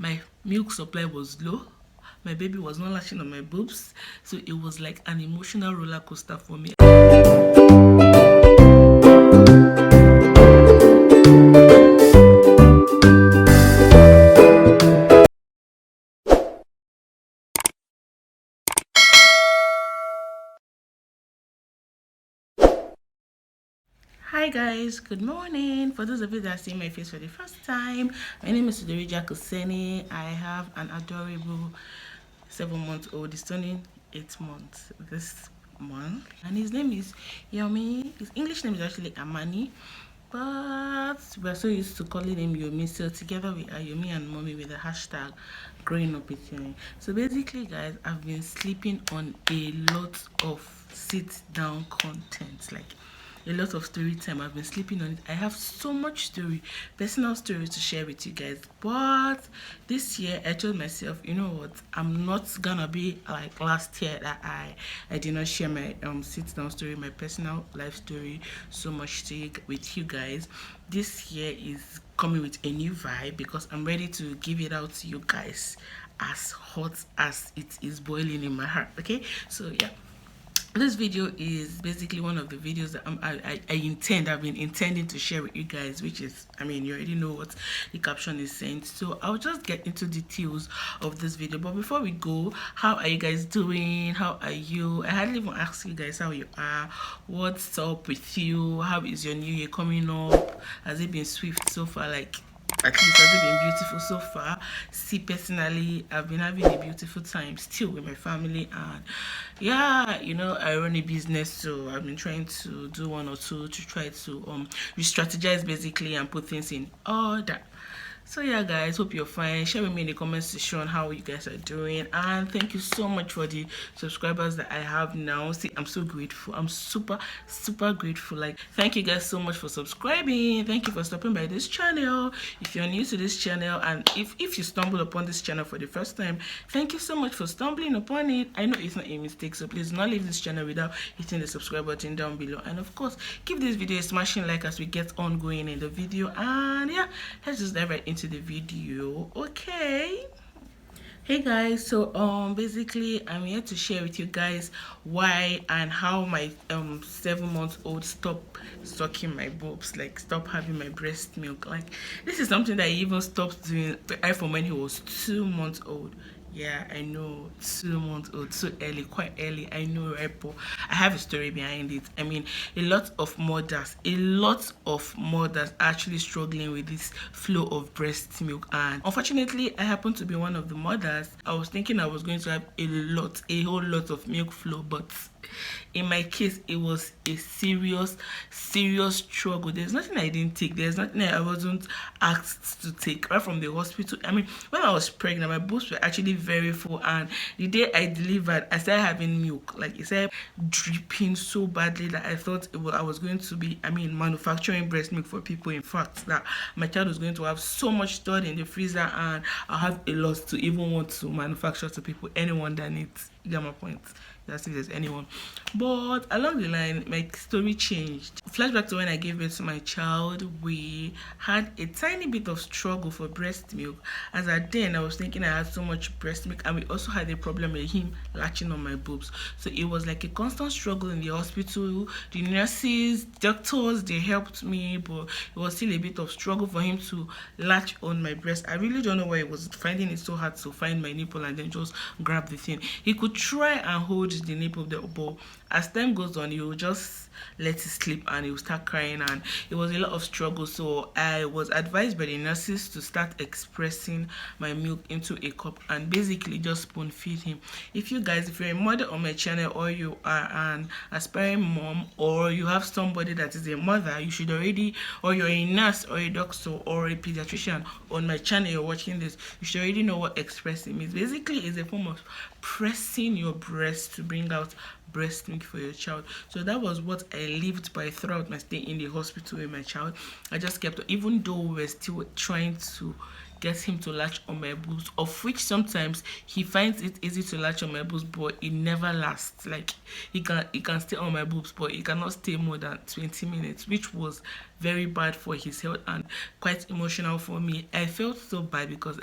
My milk supply was low. My baby was not latching on my boobs, so it was like an emotional roller coaster for me. Hi guys, good morning. For those of you that are seeing my face for the first time, my name is Suderija Kuseni. I have an adorable 7-month-old. He's turning 8 months this month, and his name is Yomi. His English name is actually Amani, but we're so used to calling him Yomi. So together we are Yomi and Mommy with the hashtag growing up with Yomi. So basically, guys, I've been sleeping on a lot of sit down content, like a lot of story time. I've been sleeping on it. I have so much personal stories to share with you guys. But this year I told myself, you know what, I'm not gonna be like last year that I did not share my sit down story, my personal life story so much with you guys. This year is coming with a new vibe because I'm ready to give it out to you guys as hot as it is boiling in my heart. Okay, so yeah, this video is basically one of the videos that I've been intending to share with you guys, which is, I mean, you already know what the caption is saying, so I'll just get into details of this video. But before we go, how are you guys doing? How are you? I hardly even ask you guys how you are. What's up with you? How is your new year coming up? Has it been swift so far? Like, at least has it been beautiful so far? See, personally, I've been having a beautiful time still with my family, and yeah, you know, I run a business, so I've been trying to do one or two to try to re-strategize basically and put things in order. So yeah, guys, hope you're fine. Share with me in the comment section how you guys are doing, and thank you so much for the subscribers that I have now. See, I'm so grateful. I'm super grateful. Like, thank you guys so much for subscribing. Thank you for stopping by this channel. If you're new to this channel, and if you stumbled upon this channel for the first time, thank you so much for stumbling upon it. I know it's not a mistake, so please do not leave this channel without hitting the subscribe button down below, and of course give this video a smashing like as we get on going in the video. And yeah, let's just dive right into the video. Okay, hey guys, so basically I'm here to share with you guys why and how my 7-month-old stopped sucking my boobs, like stop having my breast milk. Like, this is something that I even stopped doing right from when he was 2 months old. Yeah, I know, 2 months old, so early, quite early. I know, right? But I have a story behind it. I mean, a lot of mothers actually struggling with this flow of breast milk, and unfortunately, I happen to be one of the mothers. I was thinking I was going to have a whole lot of milk flow, but in my case it was a serious struggle. There's nothing I didn't take, there's nothing I wasn't asked to take right from the hospital. I mean, when I was pregnant, my boobs were actually very full, and the day I delivered, I started having milk. Like, it started dripping so badly that I thought I was going to be, I mean, manufacturing breast milk for people. In fact, that my child was going to have so much stored in the freezer, and I'll have a lot to even want to manufacture to people, anyone that needs. You get my point? That's if there's anyone. But along the line, my story changed. Flashback to when I gave birth to my child, we had a tiny bit of struggle for breast milk. As at then, I was thinking I had so much breast milk, and we also had a problem with him latching on my boobs. So it was like a constant struggle in the hospital. The nurses, doctors, they helped me, but it was still a bit of struggle for him to latch on my breast. I really don't know why he was finding it so hard to find my nipple and then just grab the thing. He could try and hold the nipple there, but as time goes on, he will just let it slip and he will start crying, and it was a lot of struggle. So I was advised by the nurses to start expressing my milk into a cup and basically just spoon feed him. If you're a mother on my channel, or you are an aspiring mom, or you have somebody that is a mother, you should already, or you're a nurse or a doctor or a pediatrician on my channel, you're watching this, you should already know what expressing means. Basically, it's a form of pressing your breast to bring out breast milk for your child. So that was what I lived by throughout my stay in the hospital with my child. I just kept, even though we were still trying to get him to latch on my boobs, of which sometimes he finds it easy to latch on my boobs, but it never lasts. Like he can stay on my boobs, but he cannot stay more than 20 minutes, which was very bad for his health and quite emotional for me. I felt so bad because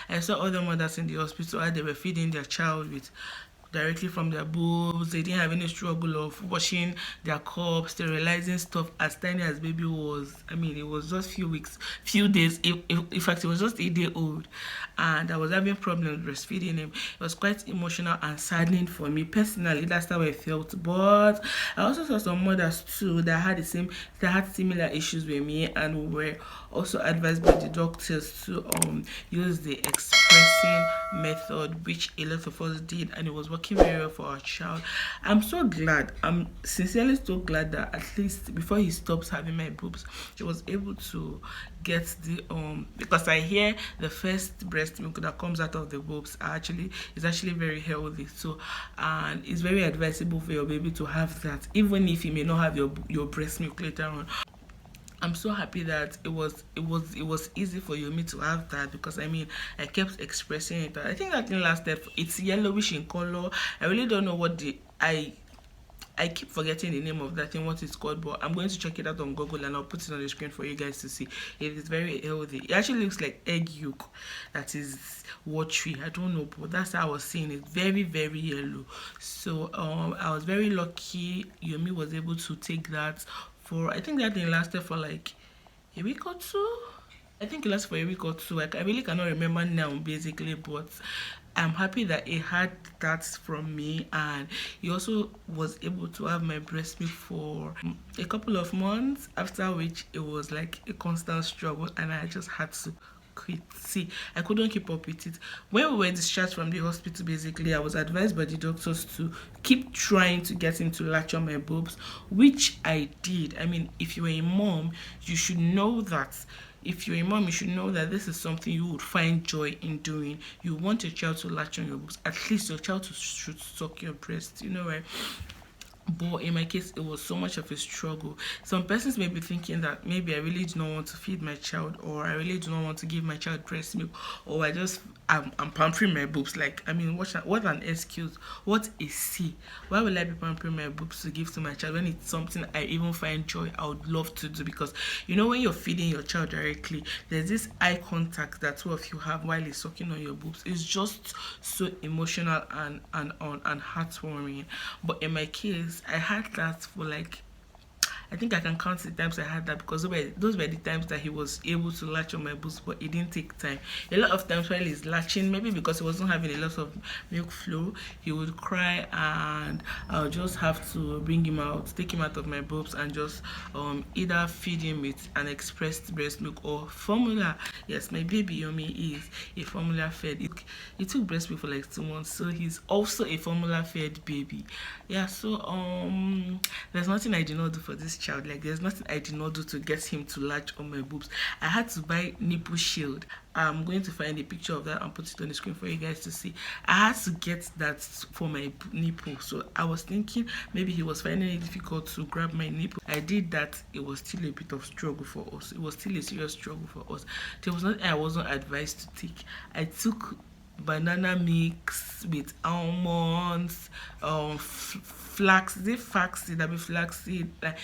I saw other mothers in the hospital how they were feeding their child with directly from their boobs. They didn't have any struggle of washing their cups, sterilizing stuff as tiny as baby was. It was just few weeks, few days. In fact, it was just a day old, and I was having problems breastfeeding him. It was quite emotional and saddening for me personally. That's how I felt. But I also saw some mothers too that had similar issues with me, and were also advised by the doctors to use the expressing method, which a lot of us did, and it was working very well for our child. I'm so glad. I'm sincerely so glad that at least before he stops having my boobs, he was able to get the because I hear the first breast milk that comes out of the boobs is actually very healthy. So, and it's very advisable for your baby to have that, even if you may not have your breast milk later on. I'm so happy that it was easy for Yomi to have that, because I kept expressing it. I think that thing lasted. It's yellowish in color. I really don't know what the I keep forgetting the name of that thing, what it's called, but I'm going to check it out on Google and I'll put it on the screen for you guys to see. It is very healthy. It actually looks like egg yolk that is watery. I don't know, but that's how I was seeing it. Very, very yellow. So I was very lucky. Yomi was able to take that for, I think that thing lasted for like a week or two. I think it lasted for a week or two. Like, I really cannot remember now, basically, but I'm happy that he had that from me, and he also was able to have my breast milk for a couple of months, after which it was like a constant struggle, and I just had to quit. See, I couldn't keep up with it. When we were discharged from the hospital, basically, I was advised by the doctors to keep trying to get him to latch on my boobs, which I did. If you were a mom, you should know that. If you're a mom, you should know that this is something you would find joy in doing. You want your child to latch on your boobs. At least your child should suck your breast, right? But in my case, it was so much of a struggle. Some persons may be thinking that maybe I really do not want to feed my child, or I really do not want to give my child breast milk, or I'm pampering my boobs. Like, what an excuse. What a C. Why will I be pampering my boobs to give to my child when it's something I even find joy, I would love to do? Because when you're feeding your child directly, there's this eye contact that two of you have while he's sucking on your boobs. It's just so emotional and heartwarming. But in my case, I had that for like, I think I can count the times I had that, because those were the times that he was able to latch on my boobs, but it didn't take time. A lot of times while he's latching, maybe because he wasn't having a lot of milk flow, he would cry, and I'll just have to bring him out, take him out of my boobs, and just either feed him with an expressed breast milk or formula. Yes, my baby Yomi is a formula fed. It took breast milk for like 2 months, so he's also a formula fed baby. Yeah, so there's nothing I did not do for this child. Like, there's nothing I did not do to get him to latch on my boobs. I had to buy nipple shield. I'm going to find a picture of that and put it on the screen for you guys to see. I had to get that for my nipple. So I was thinking maybe he was finding it difficult to grab my nipple. I did that. It was still a bit of struggle for us. It was still a serious struggle for us. There was nothing I wasn't advised to take. I took banana mix with almonds, flaxseed, like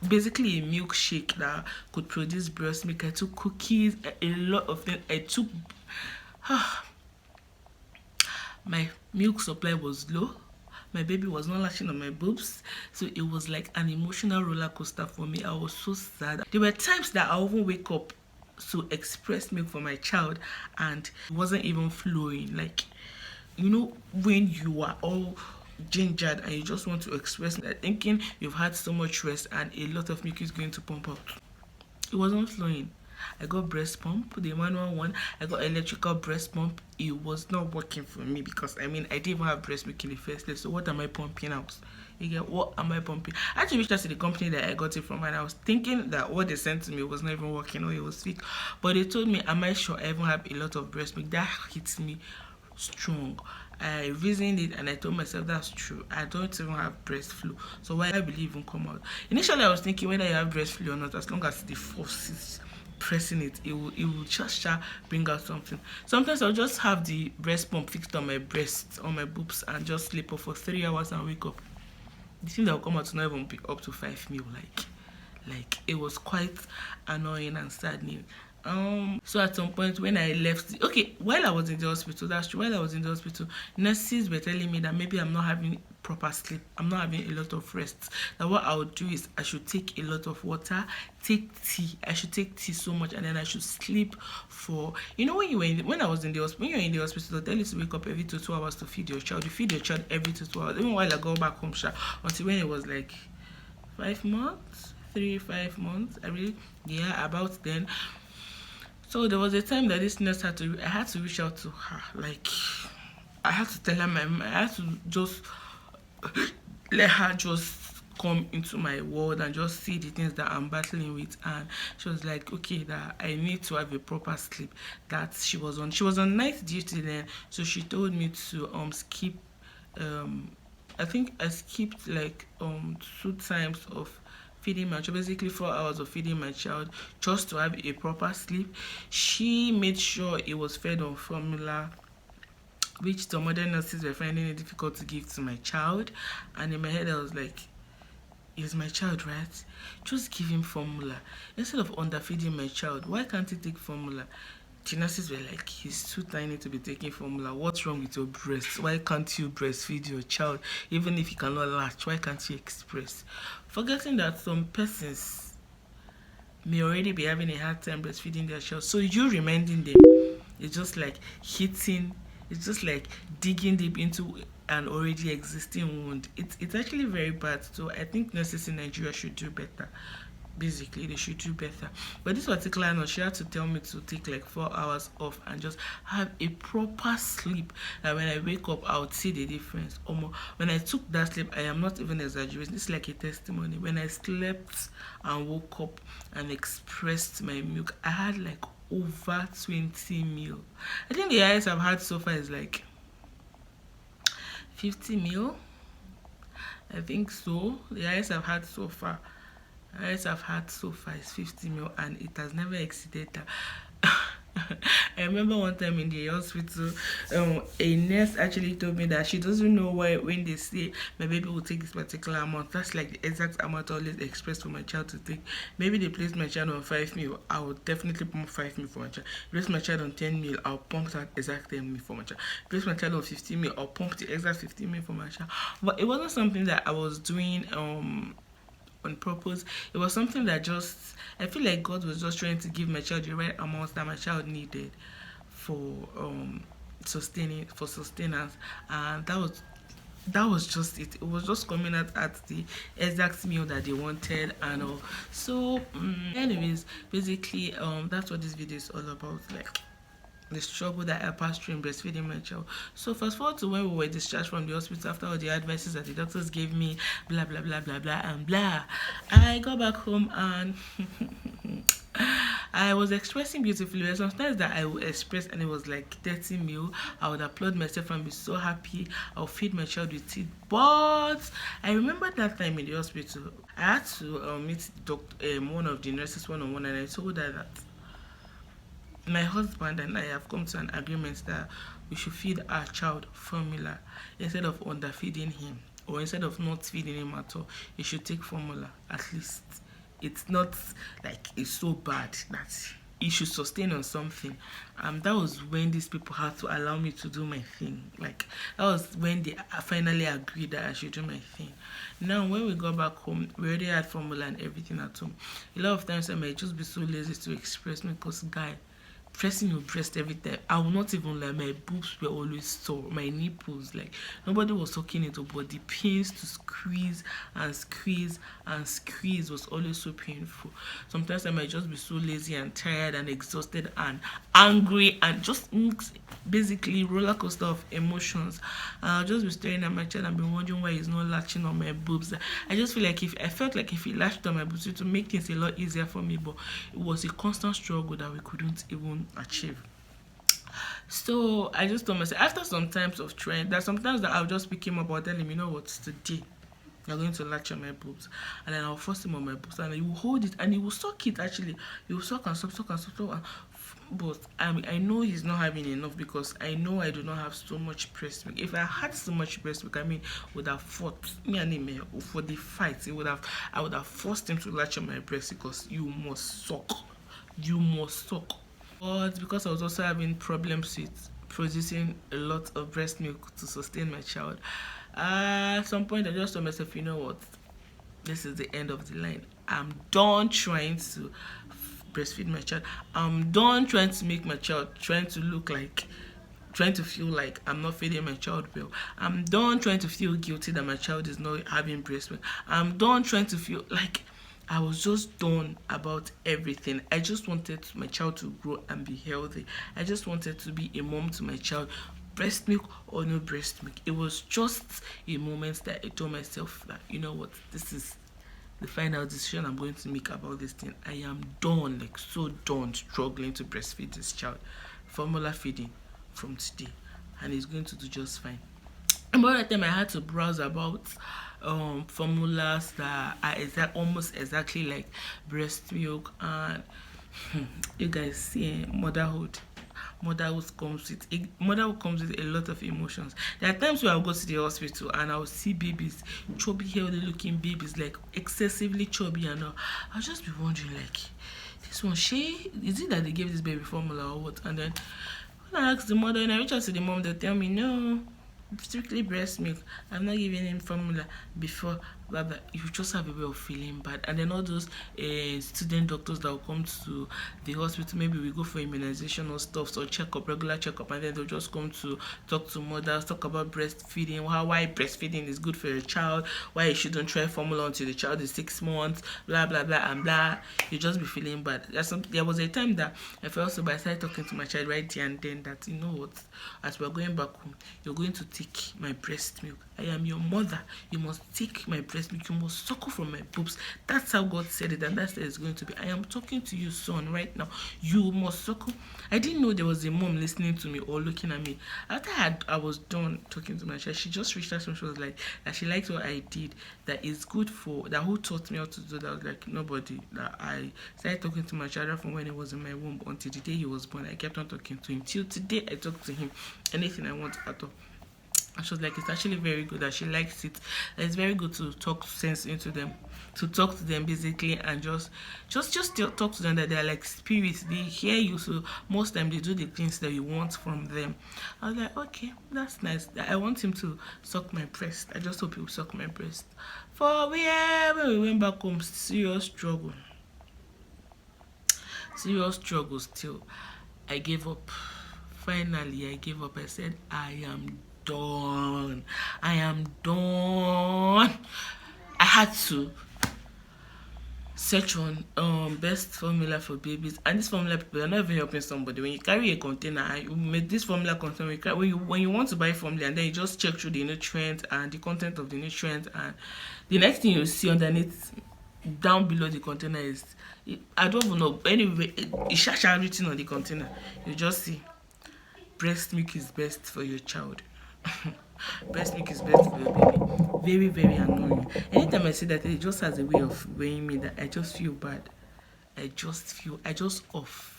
basically a milkshake that could produce breast milk. I took cookies, a lot of things. I took my milk supply was low. My baby was not latching on my boobs, so it was like an emotional roller coaster for me. I was so sad. There were times that I even wake up to express milk for my child, and it wasn't even flowing. Like, when you are all gingered and you just want to express, thinking you've had so much rest and a lot of milk is going to pump out. It wasn't flowing. I got breast pump, the manual one. I got electrical breast pump. It was not working for me, because I didn't even have breast milk in the first place. So what am I pumping out? You get, what am I pumping? I actually reached out to the company that I got it from, and I was thinking that what they sent to me was not even working, or it was fake. But they told me, am I sure I even have a lot of breast milk? That hits me strong. I reasoned it and I told myself, that's true. I don't even have breast flu, so why will it even come out? Initially, I was thinking whether you have breast flu or not, as long as the forces pressing it, it will just bring out something. Sometimes I'll just have the breast pump fixed on my breast, on my boobs, and just sleep off for 3 hours and wake up. The thing that will come out to not even be up to 5 mil. Like it was quite annoying and saddening. So at some point when I left, okay, while I was in the hospital, that's true, while I was in the hospital, nurses were telling me that maybe I'm not having proper sleep, I'm not having a lot of rest, that what I would do is I should take a lot of water, take tea, I should take tea so much, and then I should sleep for, you know, when I was in the hospital, when you're in the hospital, they tell you to wake up every 2 hours to feed your child. You feed your child every 2 hours, even while I go back home, until when it was like 5 months, 5 months, about then. So there was a time that this nurse I had to reach out to her. Like, I had to tell her I had to just let her just come into my world and just see the things that I'm battling with. And she was like, okay, that I need to have a proper sleep. That she was on night duty then, so she told me to skip. I think I skipped like 2 times of feeding my child, basically 4 hours of feeding my child, just to have a proper sleep. She made sure it was fed on formula, which some other nurses were finding it difficult to give to my child. And in my head I was like, it's my child, right? Just give him formula. Instead of underfeeding my child, why can't he take formula? The nurses were like, he's too tiny to be taking formula. What's wrong with your breast? Why can't you breastfeed your child? Even if he cannot latch, why can't you express? Forgetting that some persons may already be having a hard time breastfeeding their child. So you reminding them, it's just like it's just like digging deep into an already existing wound. It's actually very bad. So I think nurses in Nigeria should do better. Basically, they should do better. But this particular nurse, she had to tell me to take like 4 hours off and just have a proper sleep. That when I wake up, I would see the difference. When I took that sleep, I am not even exaggerating. It's like a testimony. When I slept and woke up and expressed my milk, I had like over 20 mil. I think the highest I've had so far is like 50 mil. I think so. The highest I've had so far is 50 mil, and it has never exceeded that. I remember one time in the hospital, a nurse actually told me that she doesn't know why when they say my baby will take this particular amount, that's like the exact amount always expressed for my child to take. Maybe they placed my child on 5 mil, I would definitely pump 5 mil for my child. Place my child on 10 mil, I'll pump that exact 10 mil for my child. Place my child on 15 mil, I'll pump the exact 15 mil for my child. But it wasn't something that I was doing on purpose. It was something that just, I feel like God was just trying to give my child the right amount that my child needed for sustenance, and that was just it. It was just coming out at the exact meal that they wanted and all. So anyways, basically that's what this video is all about, like the struggle that I passed through in breastfeeding my child. So fast forward to when we were discharged from the hospital after all the advices that the doctors gave me, blah blah blah blah blah and blah. I got back home and I was expressing beautifully. There sometimes that I would express and it was like 30 mil. I would applaud myself and be so happy. I'll feed my child with teeth. But I remember that time in the hospital, I had to meet one of the nurses one-on-one, and I told her that my husband and I have come to an agreement that we should feed our child formula instead of underfeeding him, or instead of not feeding him at all. He should take formula at least. It's not like it's so bad that he should sustain on something. That was when these people had to allow me to do my thing. Like that was when they finally agreed that I should do my thing. Now when we got back home, we already had formula and everything at home. A lot of times I might just be so lazy to express me because pressing your breast every time. I will not even lie, my boobs were always sore, my nipples, like nobody was talking it up, but the pains to squeeze and squeeze and squeeze was always so painful. Sometimes I might just be so lazy and tired and exhausted and angry and just basically roller coaster of emotions. And I'll just be staring at my child and be wondering why he's not latching on my boobs. I just feel like I felt like if he latched on my boobs, it would make things a lot easier for me, but it was a constant struggle that we couldn't even achieve. So I just told myself, after some times of trying, that sometimes that I'll just pick him up or tell him, you know what, today you're going to latch on my boobs, and then I'll force him on my boobs, and he will hold it and he will suck it. Actually, he will suck and suck, suck and suck, and but I know he's not having enough, because I know I do not have so much breast milk. If I had so much breast milk, I mean, would have fought me and him for the fight. I would have forced him to latch on my breast, because you must suck, you must suck. But because I was also having problems with producing a lot of breast milk to sustain my child, at some point I just told myself, you know what, this is the end of the line. I'm done trying to breastfeed my child. I'm done trying to make my child trying to feel like I'm not feeding my child well. I'm done trying to feel guilty that my child is not having breast milk. I'm done trying to feel like, I was just done about everything. I just wanted my child to grow and be healthy. I just wanted to be a mom to my child. Breast milk or no breast milk. It was just a moment that I told myself that, you know what, this is the final decision I'm going to make about this thing. I am done, like so done struggling to breastfeed this child. Formula feeding from today, and he's going to do just fine. And by the time I had to browse about formulas that are almost exactly like breast milk, and you guys see, motherhood comes with a lot of emotions. There are times where I'll go to the hospital and I'll see babies, chubby, healthy looking babies, like excessively chubby, and I'll just be wondering, like, this one, is it that they gave this baby formula or what? And then when I ask the mother and I reach out to the mom, they'll tell me, no, strictly breast milk. I'm not giving him formula before, blah, blah. You just have a way of feeling bad. And then all those student doctors that will come to the hospital, maybe we go for immunization or stuff, or checkup, regular checkup, and then they'll just come to talk to mothers, talk about breastfeeding, why breastfeeding is good for your child, why you shouldn't try formula until the child is 6 months, blah, blah, blah, and blah. You just be feeling bad. There was a time that I felt so bad. I started talking to my child right there and then that, you know what, as we're going back home, you're going to take my breast milk. I am your mother. You must take my breast milk. You must suckle from my boobs. That's how God said it, and that's how it's going to be. I am talking to you, son, right now. You must suckle. I didn't know there was a mom listening to me or looking at me. After I was done talking to my child, she just reached out to me. She was like, that she liked what I did, that is good for, that who taught me how to do that. I was like, nobody. That I started talking to my child from when he was in my womb until the day he was born. I kept on talking to him. Till today, I talk to him anything I want at all. And she was like, it's actually very good, that she likes it. It's very good to talk sense into them, to talk to them basically, and just talk to them, that they're like spirits. They hear you, so most time they do the things that you want from them. I was like, okay, that's nice. I want him to suck my breast. I just hope he will suck my breast. For when we went back home, serious struggle still. I gave up. Finally, I gave up. I said, I am done. I am done. I had to search on best formula for babies, and this formula, people are not even helping somebody. When you carry a container, you make this formula container, when you want to buy formula, and then you just check through the nutrients and the content of the nutrients, and the next thing you see underneath, down below the container is, I don't even know, anyway, it's written on the container. You just see, breast milk is best for your child. Breast milk is best for your baby. Very, very annoying. Anytime I say that, it just has a way of weighing me that I just feel bad. I just off.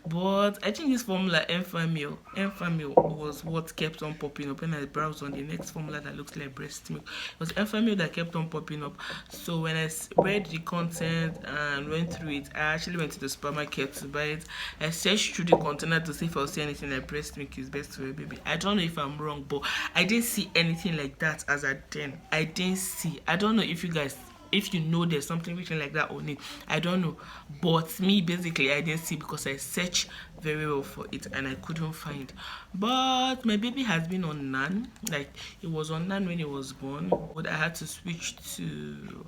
But I think this formula, Enfamil was what kept on popping up when I browsed on the next formula that looks like breast milk. It was Enfamil that kept on popping up. So when I read the content and went through it, I actually went to the supermarket to buy it. I searched through the container to see if I was seeing anything like breast milk is best for a baby. I don't know if I'm wrong, but I didn't see anything like that as at then. I didn't see. I don't know if you guys, if you know there's something written like that on it, I don't know, but me, basically, I didn't see, because I searched very well for it and I couldn't find. But my baby has been on NAN, like it was on NAN when he was born, but I had to switch to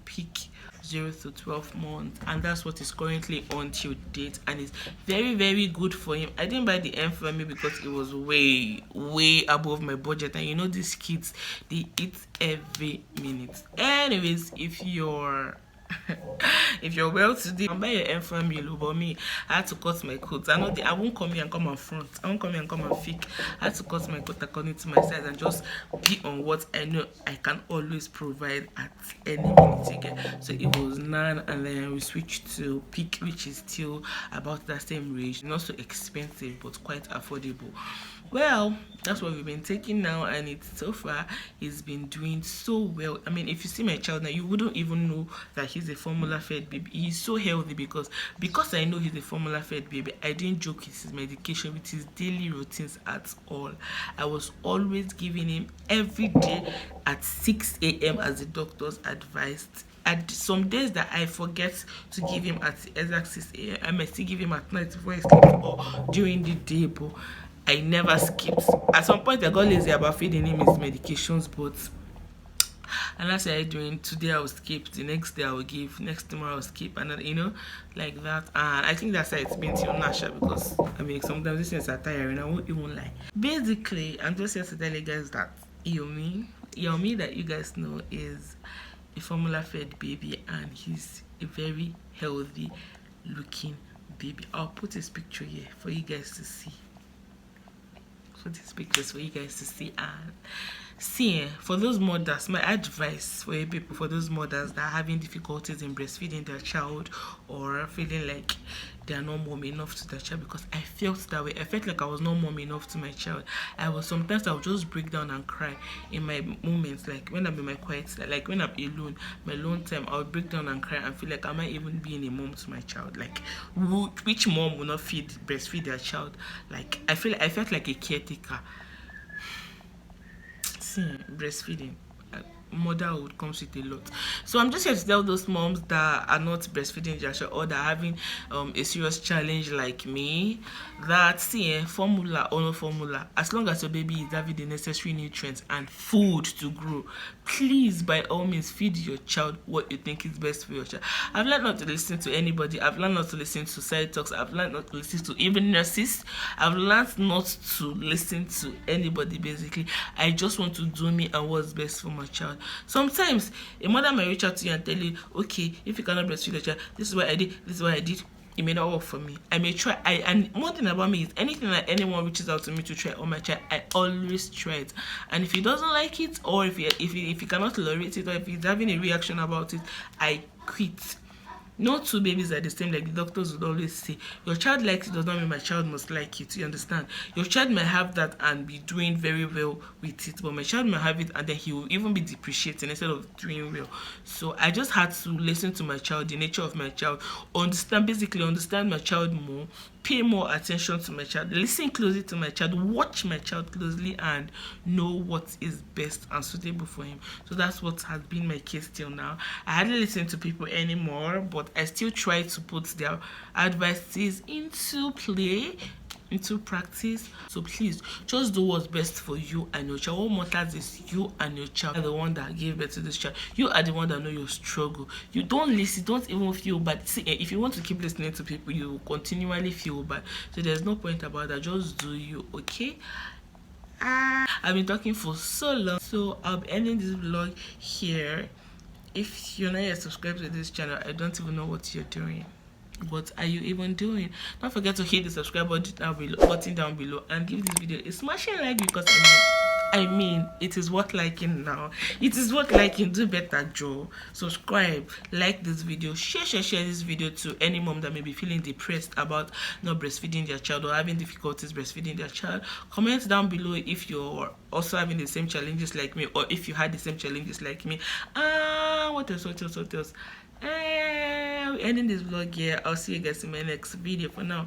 peak 0 to 12 months, and that's what is currently on till date, and it's very, very good for him. I didn't buy the Enfamil because it was way above my budget, and you know these kids, they eat every minute. Anyways, if you're If you're well today, I'll buy your infant meal. But me, I had to cut my coat. I won't come here and come and front. I won't come here and come and fake. I had to cut my coat according to my size and just be on what I know I can always provide at any minute again. So it was none, and then we switched to peak, which is still about that same range. Not so expensive, but quite affordable. Well, that's what we've been taking now, and it's so far he's been doing so well. I mean, if you see my child now, you wouldn't even know that he's a formula fed baby. He's so healthy because I know he's a formula fed baby. I didn't joke with his medication, with his daily routines at all. I was always giving him every day at 6 a.m. as the doctors advised. At some days that I forget to give him at the exact 6 a.m. I might still give him at night before he sleeps or during the day, but I never skipped. At some point, I got lazy about feeding him his medications, but and that's what I doing. Today I will skip, the next day I will give, next tomorrow I will skip, and you know, like that. And I think that's how it's been till Nasha, because I mean, sometimes these things are tiring. I won't even lie. Basically, I'm just here to tell you guys that Yomi that you guys know is a formula fed baby, and he's a very healthy looking baby. I'll put his picture here for you guys to see. These pictures for you guys to see. And see, for those mothers, my advice for you people, for those mothers that are having difficulties in breastfeeding their child, or feeling like they are not mom enough to their child, because I felt that way. I felt like I was not mom enough to my child. Sometimes I would just break down and cry in my moments, like when I'm in my quiet, like when I'm alone, my alone time, I would break down and cry and feel like, am I even being a mom to my child? Like, which mom will not breastfeed their child? Like, I felt like a caretaker. See, breastfeeding, motherhood comes with a lot. So I'm just here to tell those moms that are not breastfeeding their child, or that are having a serious challenge like me, that see, formula or no formula, as long as your baby is having the necessary nutrients and food to grow, please, by all means, feed your child what you think is best for your child. I've learned not to listen to anybody. I've learned not to listen to side talks. I've learned not to listen to even nurses. I've learned not to listen to anybody. Basically, I just want to do me and what's best for my child. Sometimes a mother may reach out to you and tell you, okay, if you cannot breastfeed your child, this is what I did, this is what I did. It may not work for me. I may try. And one thing about me is, anything that anyone reaches out to me to try on my child, I always try it. And if he doesn't like it, or if he cannot tolerate it, or if he's having a reaction about it, I quit. No two babies are the same, like the doctors would always say. Your child likes it does not mean my child must like it. You understand? Your child may have that and be doing very well with it, but my child may have it and then he will even be depreciating instead of doing well. So I just had to listen to my child, the nature of my child, understand my child more, pay more attention to my child, listen closely to my child, watch my child closely, and know what is best and suitable for him. So that's what has been my case till now. I hardly listen to people anymore, but I still try to put their advices into play, into practice. So please, just do what's best for you and your child. What matters is you and your child are the one that gave birth to this child. You are the one that know your struggle. You don't listen, don't even feel bad. See, if you want to keep listening to people, you will continually feel bad. So there's no point about that. Just do you, okay? I've been talking for so long, so I'll be ending this vlog here. If you're not yet subscribed to this channel, I don't even know what you're doing. What are you even doing? Don't forget to hit the subscribe button down below and give this video a smashing like, because I mean it is worth liking now. It is worth liking. Do better, Joe. Subscribe, like this video, share this video to any mom that may be feeling depressed about not breastfeeding their child or having difficulties breastfeeding their child. Comment down below if you're also having the same challenges like me, or if you had the same challenges like me. What else? Ending this vlog here. I'll see you guys in my next video. For now,